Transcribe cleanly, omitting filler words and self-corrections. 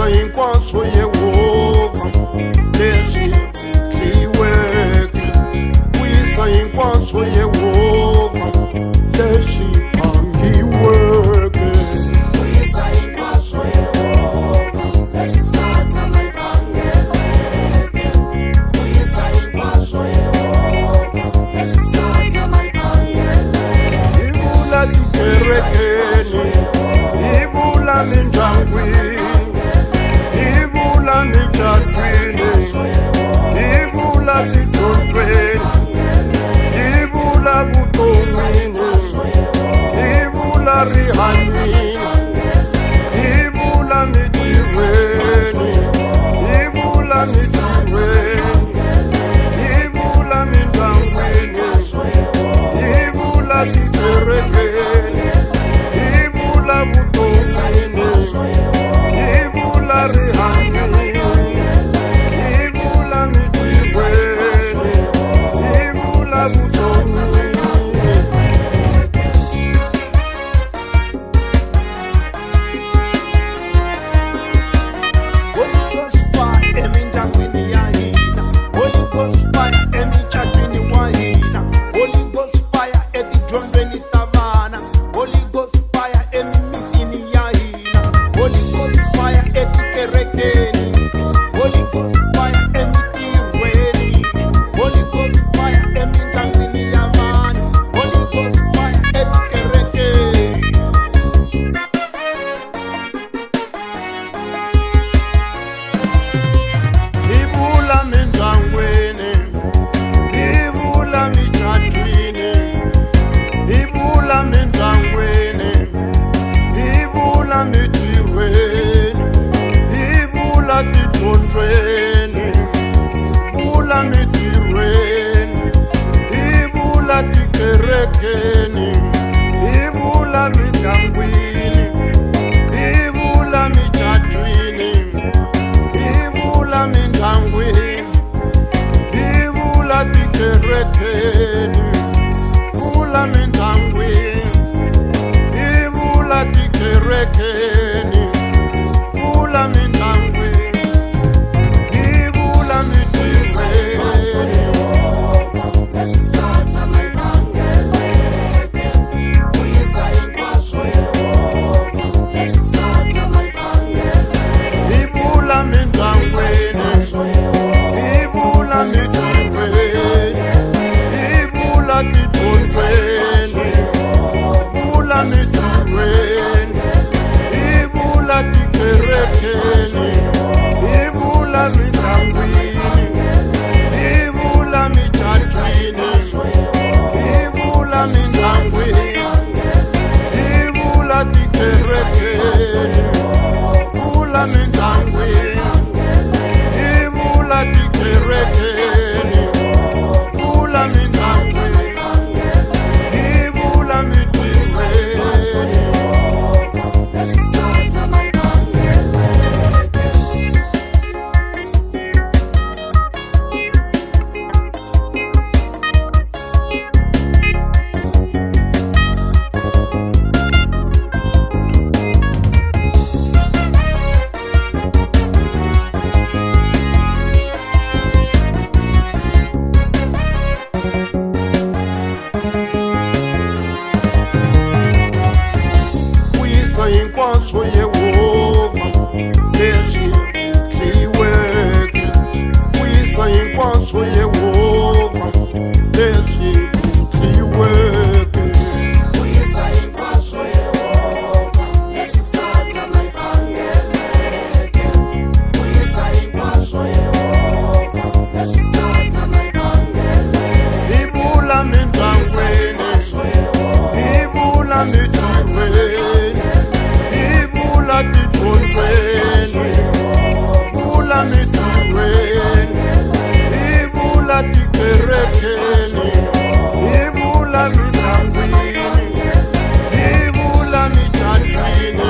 Kuyisa hinkwaswo Yehova leswi siyiweke, kuyisa hinkwaswo Yehova leswi phambiweke. Kuyisa hinkwaswo Yehova leswi Satana yi phangeleke. Kuyisa hinkwaswo Yehova leswi Satana yi phangeleke. Hi vula tikerekeni, hi vula mindyangwini, hi vula micatswini, hi vula tidyondzweni, hi vula vutomini, hi vula rihanyweni, hi vula mitirhweni, hi vula mitirhweni, hi vula mindyangwini, hi vula tikerekeni, hi vula vutomini, hi vula rihanyweni, hi vula mitirhweni, hi vula vutomini. Holy Ghost fire emindyangwini ya hina, Holy Ghost fire emicatwini wa hina, Holy Ghost fire etidyondzweni ta vana, Holy Ghost fire emimitini ya hina, Holy Ghost fire etikerekeni, Holy Ghost fire emitirhweni, Holy Ghost fire emindyangwini ya vanhu, Holy Ghost fire etikerekeni. Hi vula mindyangwini, hi vula micatwini, hi vula mindyangwini, hi vula mitirhweni, hi vula tidyondzweni, vula mitirhweni, hi vula tikerekeni, hi vula mindyangwini, hi vula micatwini, hi vula mindyangwini, hi vula tikerekeni, vula mindyangwini, hi vula tikerekeni, vula mindyangwini, hi vula mitirhweni. leswi Satana yi phangeleke. Kuyisa hinkwaswo Yehova leswi Satana yi phangeleke. Hi vula mindyangwini, hi vula mitirhweni, hi vula tidyondzweni, vula mitirhweni, hi vula tikerekeni, hi vula mindyangwini, hi vula micatswini, hi vula mindyangwini, hi vula tikerekeni, vula mindyangwini, hi vula tikerekeni, vula mindyangwini, hi vula mitirhweni. leswi Satana yi phangeleke. Kuyisa hinkwaswo Yehova leswi siyiweke, kuyisa hinkwaswo Yehova leswi siyiweke. Kuyisa hinkwaswo Yehova leswi Satana yi phangeleke. Kuyisa hinkwaswo Yehova leswi Satana yi phangeleke. Hi vula mindyangwini, hi vula mitirhweni, hi vula tidyondzweni, vula mitirhweni, hi vula tikerekeni, hi vula mindyangwini, hi vula micatswini,